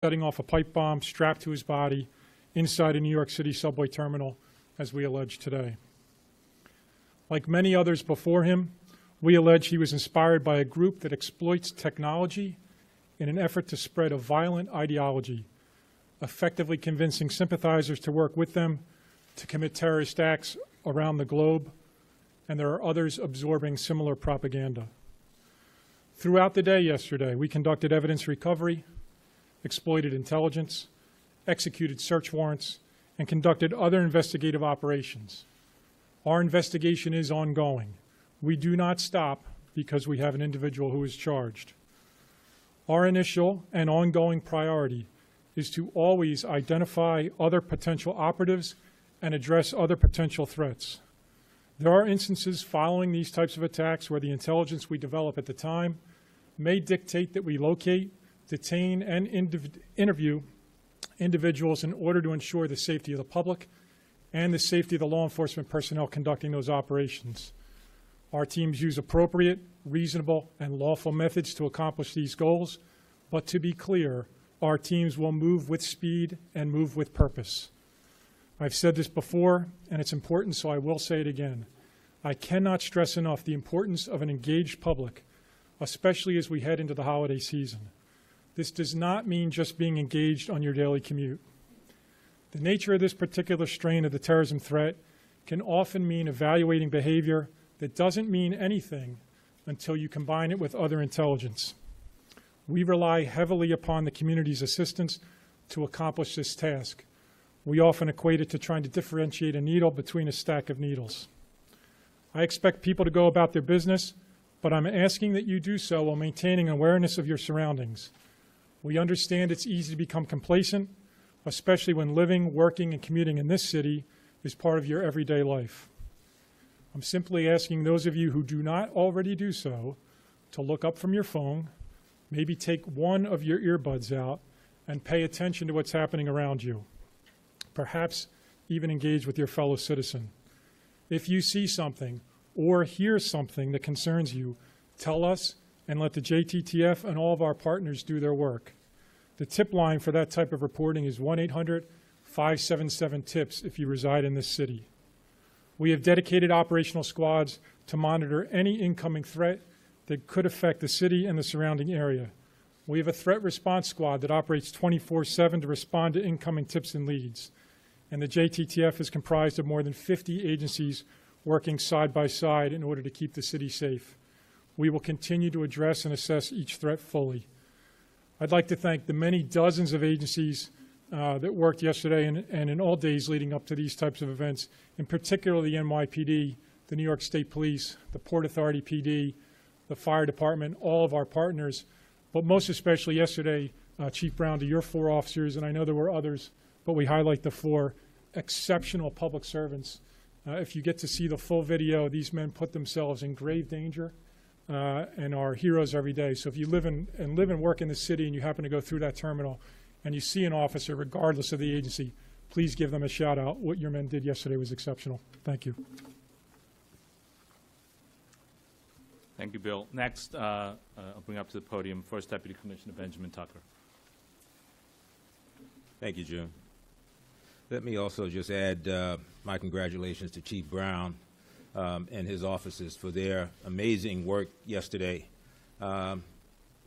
setting off a pipe bomb strapped to his body inside a New York City subway terminal, as we allege today. Like many others before him, we allege he was inspired by a group that exploits technology in an effort to spread a violent ideology, effectively convincing sympathizers to work with them to commit terrorist acts around the globe, and there are others absorbing similar propaganda. Throughout the day yesterday, we conducted evidence recovery, exploited intelligence, executed search warrants, and conducted other investigative operations. Our investigation is ongoing. We do not stop because we have an individual who is charged. Our initial and ongoing priority is to always identify other potential operatives and address other potential threats. There are instances following these types of attacks where the intelligence we develop at the time may dictate that we locate, detain, and interview individuals in order to ensure the safety of the public and the safety of the law enforcement personnel conducting those operations. Our teams use appropriate, reasonable, and lawful methods to accomplish these goals, but to be clear, our teams will move with speed and move with purpose. I've said this before, and it's important, so I will say it again. I cannot stress enough the importance of an engaged public, especially as we head into the holiday season. This does not mean just being engaged on your daily commute. The nature of this particular strain of the terrorism threat can often mean evaluating behavior that doesn't mean anything until you combine it with other intelligence. We rely heavily upon the community's assistance to accomplish this task. We often equate it to trying to differentiate a needle between a stack of needles. I expect people to go about their business, but I'm asking that you do so while maintaining awareness of your surroundings. We understand it's easy to become complacent, especially when living, working, and commuting in this city is part of your everyday life. I'm simply asking those of you who do not already do so to look up from your phone, maybe take one of your earbuds out, and pay attention to what's happening around you. Perhaps even engage with your fellow citizen. If you see something or hear something that concerns you, tell us and let the JTTF and all of our partners do their work. The tip line for that type of reporting is 1-800-577-TIPS if you reside in this city. We have dedicated operational squads to monitor any incoming threat that could affect the city and the surrounding area. We have a threat response squad that operates 24/7 to respond to incoming tips and leads. And the JTTF is comprised of more than 50 agencies working side by side in order to keep the city safe. We will continue to address and assess each threat fully. I'd like to thank the many dozens of agencies that worked yesterday and in all days leading up to these types of events, in particular the NYPD, the New York State Police, the Port Authority PD, the Fire Department, all of our partners, but most especially yesterday, Chief Brown, to your 4 officers, and I know there were others, but we highlight the 4 exceptional public servants. If you get to see the full video, these men put themselves in grave danger and are heroes every day. So if you live and work in the city and you happen to go through that terminal and you see an officer, regardless of the agency, please give them a shout out. What your men did yesterday was exceptional. Thank you. Thank you, Bill. Next, I'll bring up to the podium First Deputy Commissioner Benjamin Tucker. Thank you, June. Let me also just add my congratulations to Chief Brown and his officers for their amazing work yesterday.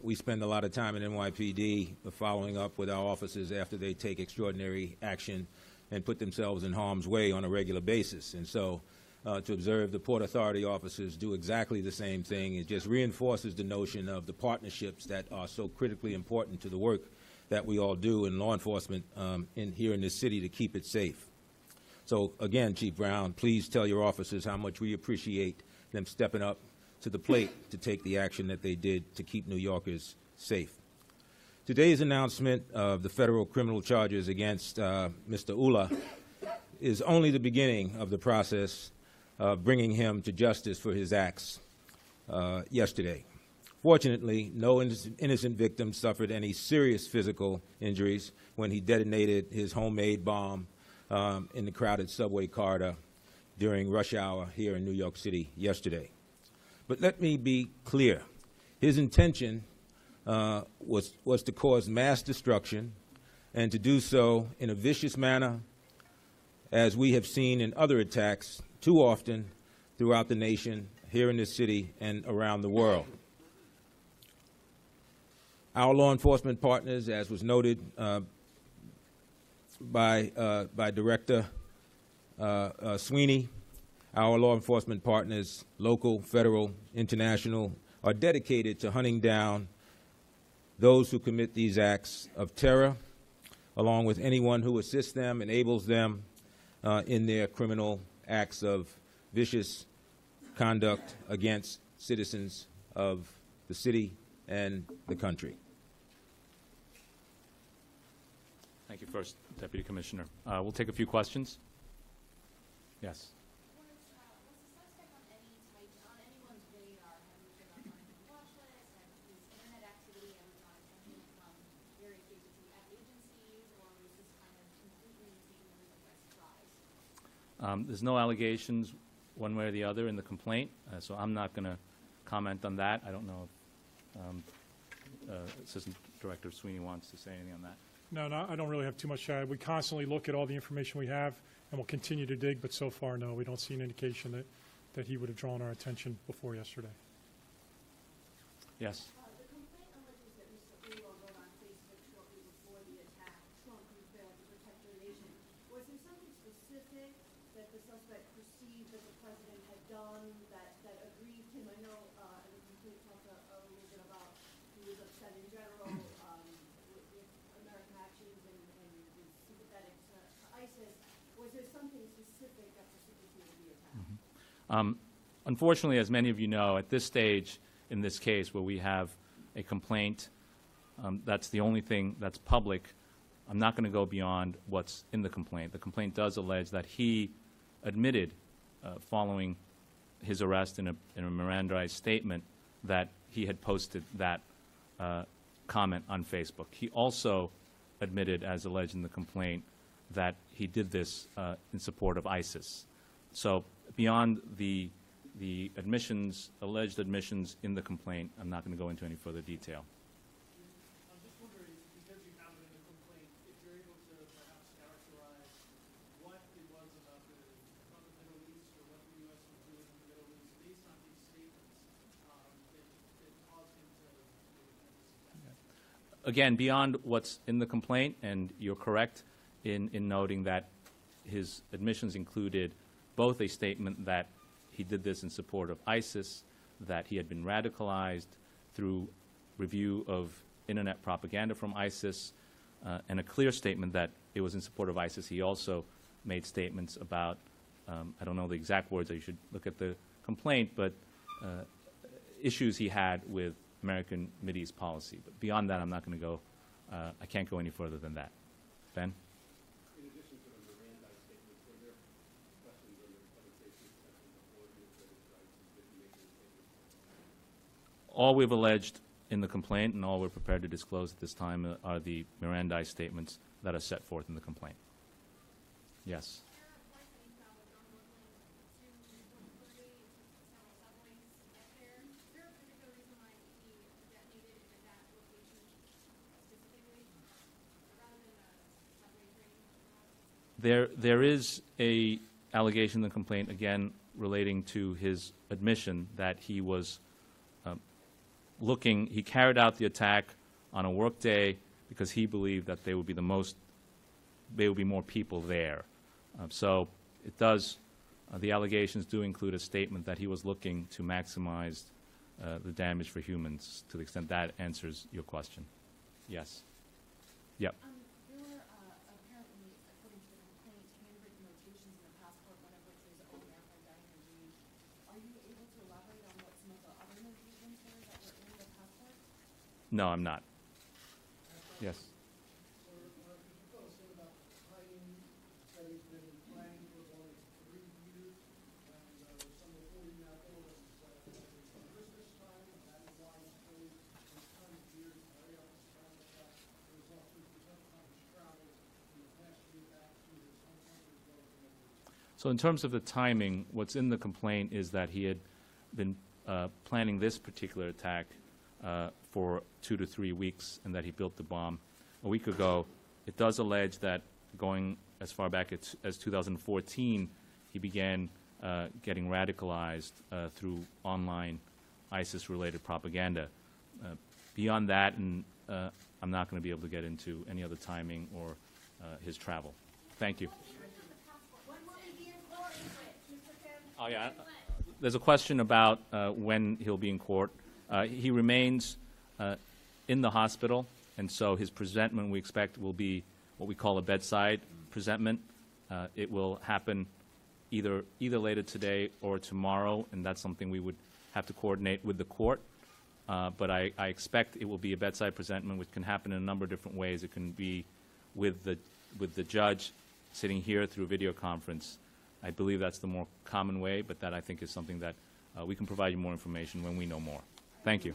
We spend a lot of time in NYPD following up with our officers after they take extraordinary action and put themselves in harm's way on a regular basis. And so to observe the Port Authority officers do exactly the same thing, it just reinforces the notion of the partnerships that are so critically important to the work that we all do in law enforcement here in this city to keep it safe. So again, Chief Brown, please tell your officers how much we appreciate them stepping up to the plate to take the action that they did to keep New Yorkers safe. Today's announcement of the federal criminal charges against Mr. Ullah is only the beginning of the process of bringing him to justice for his acts yesterday. Fortunately, no innocent victim suffered any serious physical injuries when he detonated his homemade bomb in the crowded subway corridor during rush hour here in New York City yesterday. But let me be clear. His intention was to cause mass destruction and to do so in a vicious manner, as we have seen in other attacks too often throughout the nation, here in this city, and around the world. Our law enforcement partners, as was noted by Director Sweeney, our law enforcement partners, local, federal, international, are dedicated to hunting down those who commit these acts of terror, along with anyone who assists them, enables them in their criminal acts of vicious conduct against citizens of the city and the country. Thank you, First Deputy Commissioner. We'll take a few questions. Yes. Was the suspect on anyone's radar? Have you been on a watch list? Have his internet activity ever drawn attention from various agencies, or was this kind of completely taken by surprise? There's no allegations one way or the other in the complaint, so I'm not going to comment on that. I don't know if Assistant Director Sweeney wants to say anything on that. No, I don't really have too much to add. We constantly look at all the information we have, and we'll continue to dig, but so far, no, we don't see an indication that he would have drawn our attention before yesterday. Yes. The complaint alleges that Mr. Ulo wrote on Facebook shortly before the attack, Trump, we failed to protect your nation. Was there something specific that the suspect perceived that the president had done that aggrieved him? I know the complaint talked a little bit about he was upset in general with American actions and was sympathetic to ISIS. Was there something specific that precipitated the attack? Unfortunately, as many of you know, at this stage in this case where we have a complaint, that's the only thing that's public. I'm not going to go beyond what's in the complaint. The complaint does allege that he admitted, following his arrest in a Mirandized statement, that he had posted that comment on Facebook. He also admitted, as alleged in the complaint, that he did this in support of ISIS. So beyond the admissions, alleged admissions in the complaint, I'm not going to go into any further detail. I'm just wondering, because you have it in the complaint, if you're able to perhaps characterize what it was about the Middle East or what the U.S. was doing in the Middle East based on these statements that caused him to make this attack. Again, beyond what's in the complaint, and you're correct in noting that his admissions included both a statement that he did this in support of ISIS, that he had been radicalized through review of internet propaganda from ISIS, and a clear statement that it was in support of ISIS. He also made statements about, I don't know the exact words, you should look at the complaint, but issues he had with American Mideast policy. But beyond that, I'm not going to go, I can't go any further than that. Ben? In addition to the Miranda statements, were there questions on the other cases before the didn't make any statements? All we've alleged in the complaint and all we're prepared to disclose at this time are the Mirandized statements that are set forth in the complaint. Yes. There is a allegation in the complaint, again, relating to his admission that he was he carried out the attack on a work day because he believed that there would be more people there. So it does, the allegations do include a statement that he was looking to maximize the damage for humans, to the extent that answers your question. Yes. Yep. There were apparently, according to the complaint, handwritten notations in the passport, one of which was "O America, dying in Greece." Are you able to elaborate on what some of the other notations were that were in the passport? No, I'm not. Yes. Or could you tell us about the timing that he's been planning for only 3 years, and some reporting that there was Christmas time, and that is why he chose this time of year to carry out this kind of attack. There was also potential time to travel in the past year back to his home country as well as the Middle East. So in terms of the timing, what's in the complaint is that he had been planning this particular attack for 2 to 3 weeks, and that he built the bomb a week ago It does allege that going as far back as 2014, he began getting radicalized through online ISIS-related propaganda. Beyond that, and I'm not going to be able to get into any other timing or his travel. Thank you. When will he be in court, Mr. Kim? Oh, yeah. There's a question about when he'll be in court. He remains in the hospital, and so his presentment, we expect, will be what we call a bedside presentment. It will happen either later today or tomorrow, and that's something we would have to coordinate with the court. But I expect it will be a bedside presentment, which can happen in a number of different ways. It can be with the judge sitting here through video conference. I believe that's the more common way, but that I think is something that we can provide you more information when we know more. Thank you.